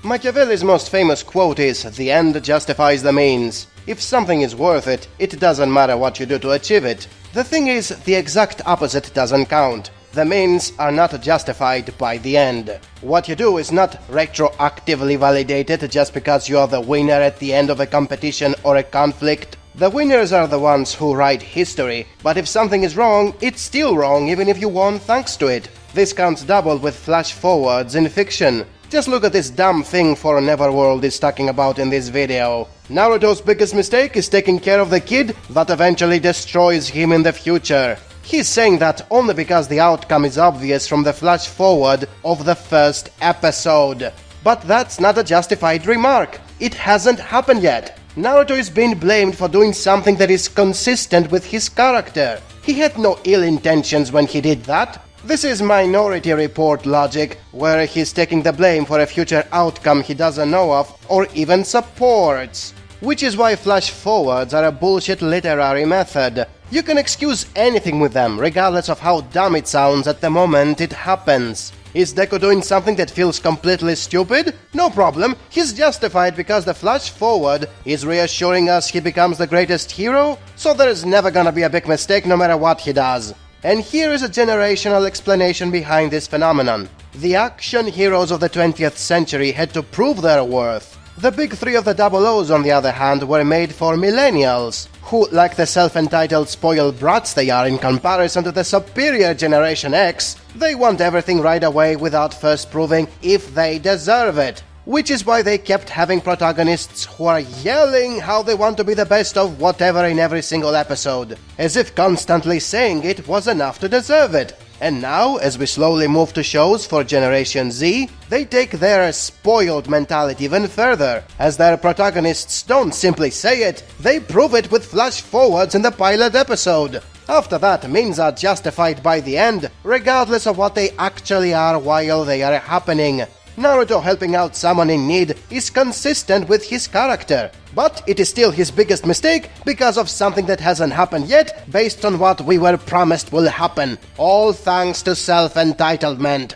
Machiavelli's most famous quote is, "The end justifies the means." If something is worth it, it doesn't matter what you do to achieve it. The thing is, the exact opposite doesn't count. The means are not justified by the end. What you do is not retroactively validated just because you are the winner at the end of a competition or a conflict. The winners are the ones who write history, but if something is wrong, it's still wrong even if you won thanks to it. This counts double with flash-forwards in fiction. Just look at this dumb thing For Neverworld is talking about in this video. Naruto's biggest mistake is taking care of the kid that eventually destroys him in the future. He's saying that only because the outcome is obvious from the flash-forward of the first episode. But that's not a justified remark. It hasn't happened yet. Naruto is being blamed for doing something that is consistent with his character. He had no ill intentions when he did that. This is Minority Report logic, where he's taking the blame for a future outcome he doesn't know of or even supports. Which is why flash-forwards are a bullshit literary method. You can excuse anything with them, regardless of how dumb it sounds at the moment it happens. Is Deku doing something that feels completely stupid? No problem, he's justified because the flash-forward is reassuring us he becomes the greatest hero, so there's never gonna be a big mistake no matter what he does. And here is a generational explanation behind this phenomenon. The action heroes of the 20th century had to prove their worth. The big three of the double O's, on the other hand, were made for millennials, who, like the self-entitled spoiled brats they are in comparison to the superior Generation X, they want everything right away without first proving if they deserve it. Which is why they kept having protagonists who are yelling how they want to be the best of whatever in every single episode, as if constantly saying it was enough to deserve it. And now, as we slowly move to shows for Generation Z, they take their spoiled mentality even further, as their protagonists don't simply say it, they prove it with flash-forwards in the pilot episode. After that, means are justified by the end, regardless of what they actually are while they are happening. Naruto helping out someone in need is consistent with his character, but it is still his biggest mistake because of something that hasn't happened yet based on what we were promised will happen, all thanks to self-entitlement.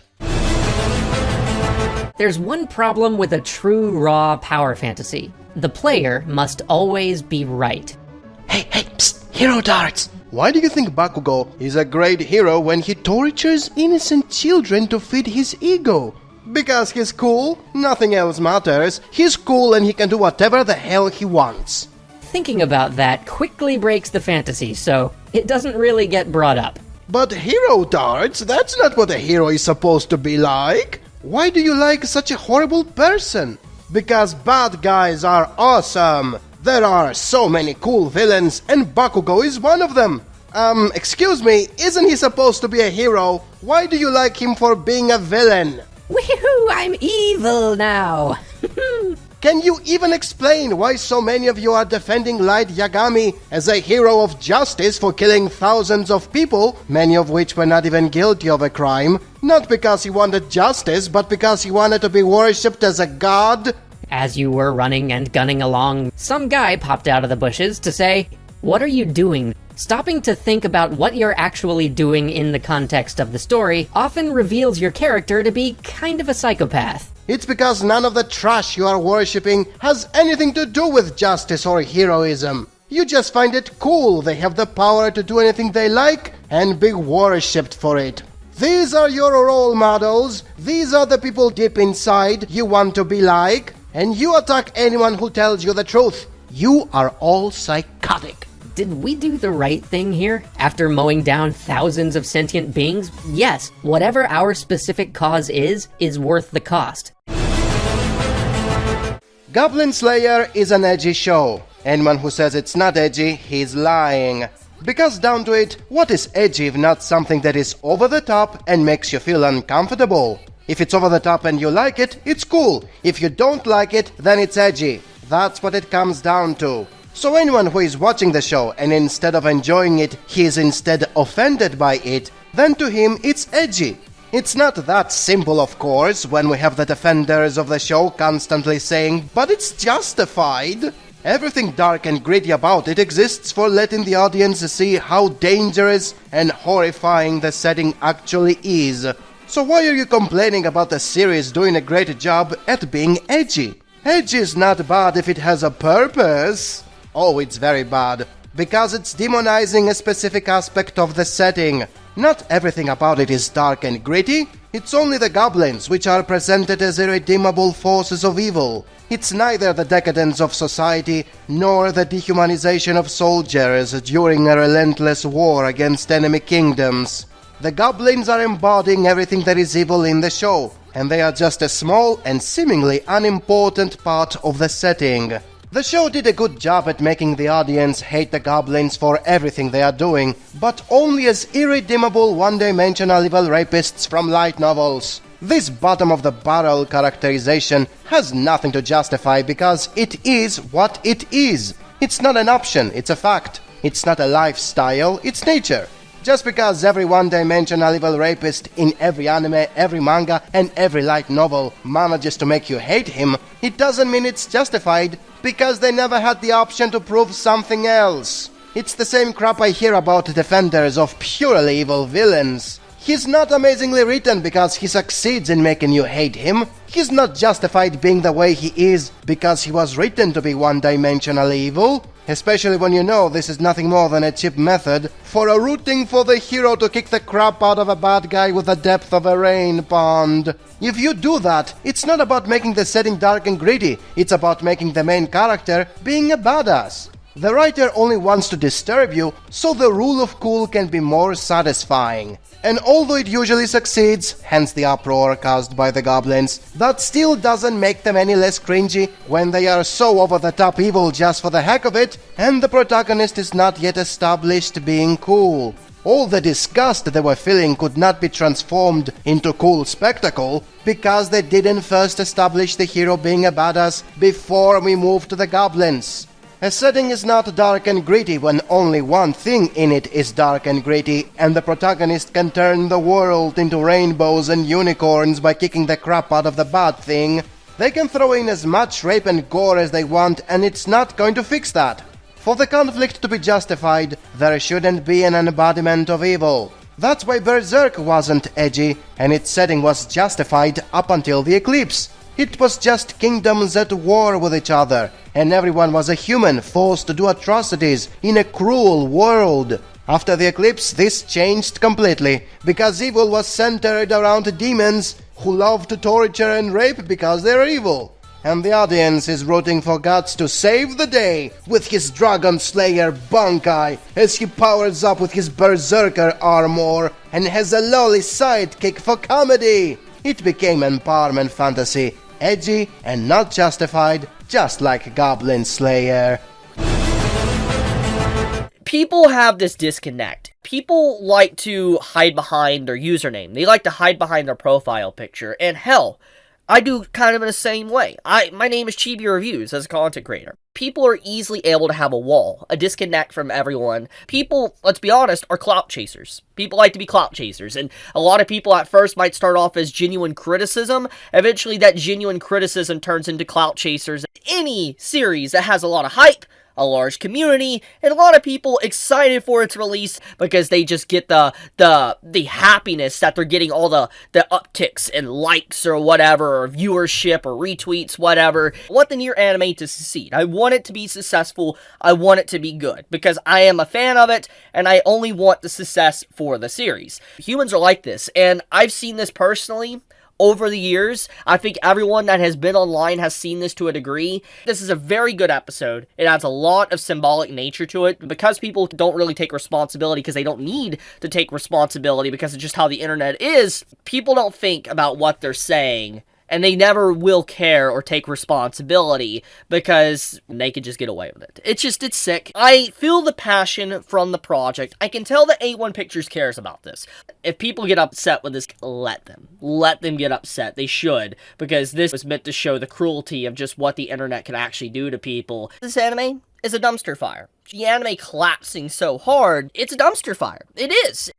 There's one problem with a true raw power fantasy. The player must always be right. Hey, psst, hero darts! Why do you think Bakugo is a great hero when he tortures innocent children to feed his ego? Because he's cool, nothing else matters. He's cool and he can do whatever the hell he wants. Thinking about that quickly breaks the fantasy, so it doesn't really get brought up. But hero darts, that's not what a hero is supposed to be like. Why do you like such a horrible person? Because bad guys are awesome. There are so many cool villains and Bakugo is one of them. Excuse me, isn't he supposed to be a hero? Why do you like him for being a villain? Woohoo, I'm evil now! Can you even explain why so many of you are defending Light Yagami as a hero of justice for killing thousands of people, many of which were not even guilty of a crime? Not because he wanted justice, but because he wanted to be worshipped as a god? As you were running and gunning along, some guy popped out of the bushes to say, "What are you doing?" Stopping to think about what you're actually doing in the context of the story often reveals your character to be kind of a psychopath. It's because none of the trash you are worshipping has anything to do with justice or heroism. You just find it cool they have the power to do anything they like and be worshipped for it. These are your role models, these are the people deep inside you want to be like, and you attack anyone who tells you the truth. You are all psychotic. Did we do the right thing here? After mowing down thousands of sentient beings? Yes, whatever our specific cause is worth the cost. Goblin Slayer is an edgy show. Anyone who says it's not edgy, he's lying. Because down to it, what is edgy if not something that is over the top and makes you feel uncomfortable? If it's over the top and you like it, it's cool. If you don't like it, then it's edgy. That's what it comes down to. So anyone who is watching the show and instead of enjoying it, he is instead offended by it, then to him it's edgy. It's not that simple, of course, when we have the defenders of the show constantly saying, but it's justified. Everything dark and gritty about it exists for letting the audience see how dangerous and horrifying the setting actually is. So why are you complaining about the series doing a great job at being edgy? Edgy is not bad if it has a purpose. Oh, it's very bad, because it's demonizing a specific aspect of the setting. Not everything about it is dark and gritty. It's only the goblins which are presented as irredeemable forces of evil. It's neither the decadence of society nor the dehumanization of soldiers during a relentless war against enemy kingdoms. The goblins are embodying everything that is evil in the show, and they are just a small and seemingly unimportant part of the setting. The show did a good job at making the audience hate the goblins for everything they are doing, but only as irredeemable one-dimensional evil rapists from light novels. This bottom-of-the-barrel characterization has nothing to justify because it is what it is. It's not an option, it's a fact. It's not a lifestyle, it's nature. Just because every one-dimensional evil rapist in every anime, every manga, and every light novel manages to make you hate him, it doesn't mean it's justified, because they never had the option to prove something else. It's the same crap I hear about defenders of purely evil villains. He's not amazingly written because he succeeds in making you hate him. He's not justified being the way he is because he was written to be one-dimensional evil. Especially when you know this is nothing more than a cheap method for rooting for the hero to kick the crap out of a bad guy with the depth of a rain pond. If you do that, it's not about making the setting dark and gritty, it's about making the main character being a badass. The writer only wants to disturb you so the rule of cool can be more satisfying. And although it usually succeeds, hence the uproar caused by the goblins, that still doesn't make them any less cringy when they are so over-the-top evil just for the heck of it, and the protagonist is not yet established being cool. All the disgust they were feeling could not be transformed into cool spectacle because they didn't first establish the hero being a badass before we moved to the goblins. A setting is not dark and gritty when only one thing in it is dark and gritty, and the protagonist can turn the world into rainbows and unicorns by kicking the crap out of the bad thing. They can throw in as much rape and gore as they want, and it's not going to fix that. For the conflict to be justified, there shouldn't be an embodiment of evil. That's why Berserk wasn't edgy, and its setting was justified up until the eclipse. It was just kingdoms at war with each other, and everyone was a human forced to do atrocities in a cruel world. After the eclipse, this changed completely, because evil was centered around demons who love to torture and rape because they're evil. And the audience is rooting for Guts to save the day with his Dragon Slayer Bankai as he powers up with his Berserker armor and has a lolly sidekick for comedy. It became empowerment fantasy, edgy and not justified, just like Goblin Slayer. People have this disconnect. People like to hide behind their username. They like to hide behind their profile picture. And hell, I do kind of in the same way. My name is Chibi Reviews as a content creator. People are easily able to have a wall, a disconnect from everyone. People, let's be honest, are clout chasers. People like to be clout chasers, and a lot of people at first might start off as genuine criticism. Eventually, that genuine criticism turns into clout chasers. Any series that has a lot of hype, a large community, and a lot of people excited for its release because they just get the happiness that they're getting all the upticks and likes or whatever, or viewership or retweets, whatever. I want the Nier anime to succeed. I want it to be successful. I want it to be good because I am a fan of it and I only want the success for the series. Humans are like this, and I've seen this personally over the years. I think everyone that has been online has seen this to a degree. This is a very good episode. It adds a lot of symbolic nature to it because people don't really take responsibility because they don't need to take responsibility because of just how the internet is. People don't think about what they're saying, and they never will care or take responsibility because they could just get away with it. It's sick. I feel the passion from the project. I can tell that A1 Pictures cares about this. If people get upset with this, let them. Let them get upset. They should, because this was meant to show the cruelty of just what the internet can actually do to people. This anime is a dumpster fire. The anime collapsing so hard, it's a dumpster fire. It is.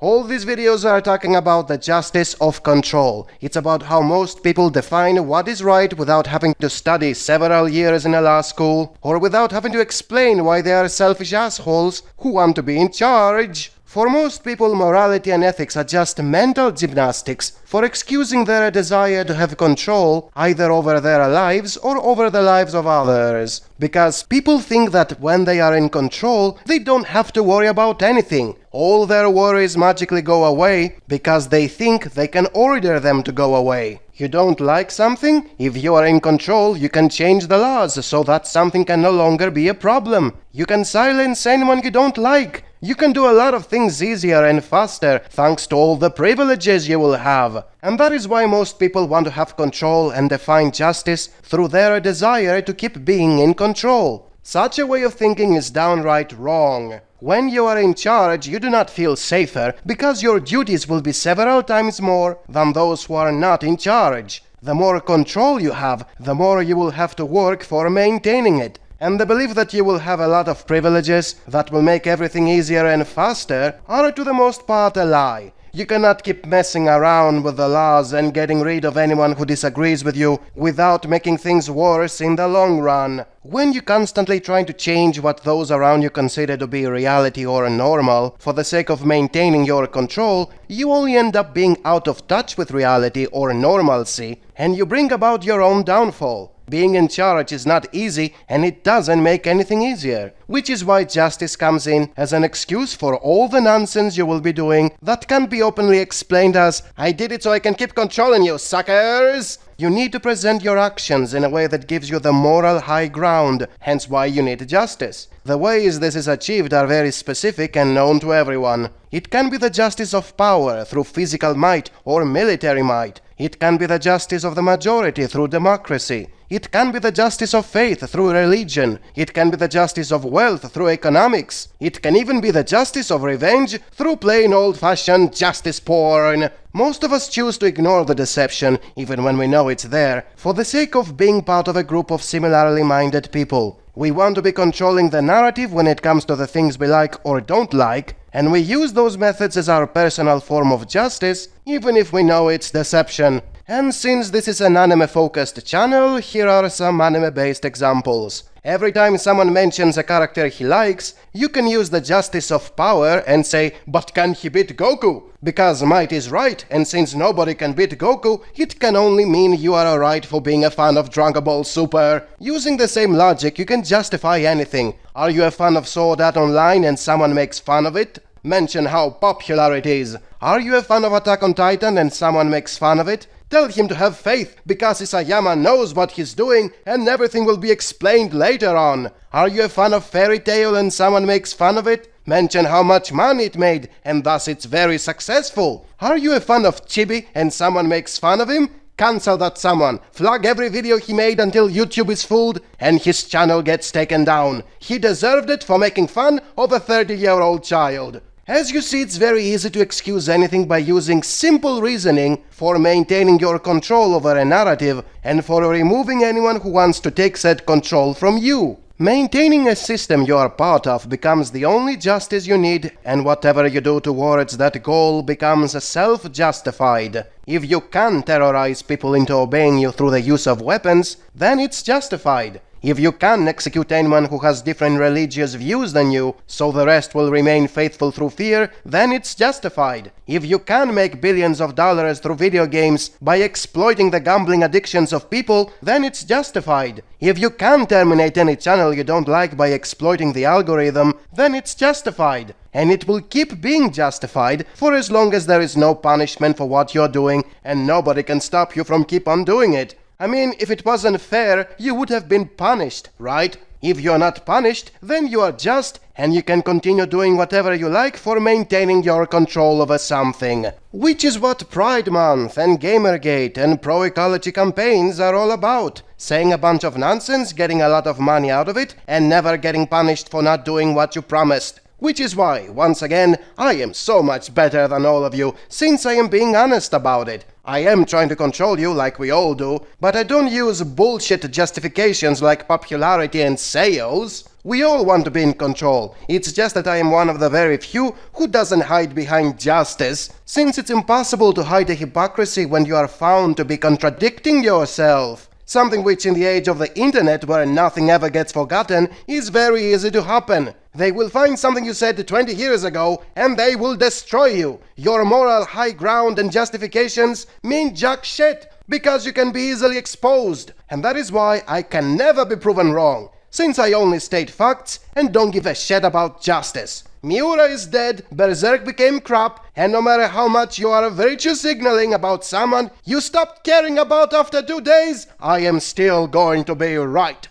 All these videos are talking about the justice of control. It's about how most people define what is right without having to study several years in a law school, or without having to explain why they are selfish assholes who want to be in charge. For most people, morality and ethics are just mental gymnastics for excusing their desire to have control either over their lives or over the lives of others. Because people think that when they are in control, they don't have to worry about anything. All their worries magically go away because they think they can order them to go away. You don't like something? If you are in control, you can change the laws so that something can no longer be a problem. You can silence anyone you don't like. You can do a lot of things easier and faster thanks to all the privileges you will have. And that is why most people want to have control and define justice through their desire to keep being in control. Such a way of thinking is downright wrong. When you are in charge, you do not feel safer because your duties will be several times more than those who are not in charge. The more control you have, the more you will have to work for maintaining it. And the belief that you will have a lot of privileges that will make everything easier and faster are to the most part a lie. You cannot keep messing around with the laws and getting rid of anyone who disagrees with you without making things worse in the long run. When you constantly try to change what those around you consider to be reality or normal for the sake of maintaining your control, you only end up being out of touch with reality or normalcy, and you bring about your own downfall. Being in charge is not easy, and it doesn't make anything easier. Which is why justice comes in as an excuse for all the nonsense you will be doing that can be openly explained as, "I did it so I can keep controlling you, suckers!" You need to present your actions in a way that gives you the moral high ground, hence why you need justice. The ways this is achieved are very specific and known to everyone. It can be the justice of power through physical might or military might. It can be the justice of the majority through democracy. It can be the justice of faith through religion. It can be the justice of wealth through economics. It can even be the justice of revenge through plain old-fashioned justice porn. Most of us choose to ignore the deception, even when we know it's there, for the sake of being part of a group of similarly minded people. We want to be controlling the narrative when it comes to the things we like or don't like, and we use those methods as our personal form of justice, even if we know it's deception. And since this is an anime-focused channel, here are some anime-based examples. Every time someone mentions a character he likes, you can use the justice of power and say, "But can he beat Goku?" Because might is right, and since nobody can beat Goku, it can only mean you are alright for being a fan of Dragon Ball Super. Using the same logic, you can justify anything. Are you a fan of Sword Art Online and someone makes fun of it? Mention how popular it is. Are you a fan of Attack on Titan and someone makes fun of it? Tell him to have faith, because Isayama knows what he's doing, and everything will be explained later on. Are you a fan of Fairy Tail and someone makes fun of it? Mention how much money it made, and thus it's very successful. Are you a fan of Chibi and someone makes fun of him? Cancel that someone, flag every video he made until YouTube is fooled, and his channel gets taken down. He deserved it for making fun of a 30-year-old child. As you see, it's very easy to excuse anything by using simple reasoning for maintaining your control over a narrative and for removing anyone who wants to take said control from you. Maintaining a system you are part of becomes the only justice you need, and whatever you do towards that goal becomes self-justified. If you can terrorize people into obeying you through the use of weapons, then it's justified. If you can execute anyone who has different religious views than you, so the rest will remain faithful through fear, then it's justified. If you can make billions of dollars through video games by exploiting the gambling addictions of people, then it's justified. If you can terminate any channel you don't like by exploiting the algorithm, then it's justified. And it will keep being justified for as long as there is no punishment for what you're doing, and nobody can stop you from keep on doing it. I mean, if it wasn't fair, you would have been punished, right? If you're not punished, then you are just, and you can continue doing whatever you like for maintaining your control over something. Which is what Pride Month and Gamergate and pro-ecology campaigns are all about. Saying a bunch of nonsense, getting a lot of money out of it, and never getting punished for not doing what you promised. Which is why, once again, I am so much better than all of you, since I am being honest about it. I am trying to control you like we all do, but I don't use bullshit justifications like popularity and sales. We all want to be in control. It's just that I am one of the very few who doesn't hide behind justice, since it's impossible to hide a hypocrisy when you are found to be contradicting yourself. Something which in the age of the internet where nothing ever gets forgotten is very easy to happen. They will find something you said 20 years ago, and they will destroy you. Your moral high ground and justifications mean jack shit, because you can be easily exposed. And that is why I can never be proven wrong, since I only state facts and don't give a shit about justice. Miura is dead, Berserk became crap, and no matter how much you are virtue signaling about someone you stopped caring about after 2 days, I am still going to be right.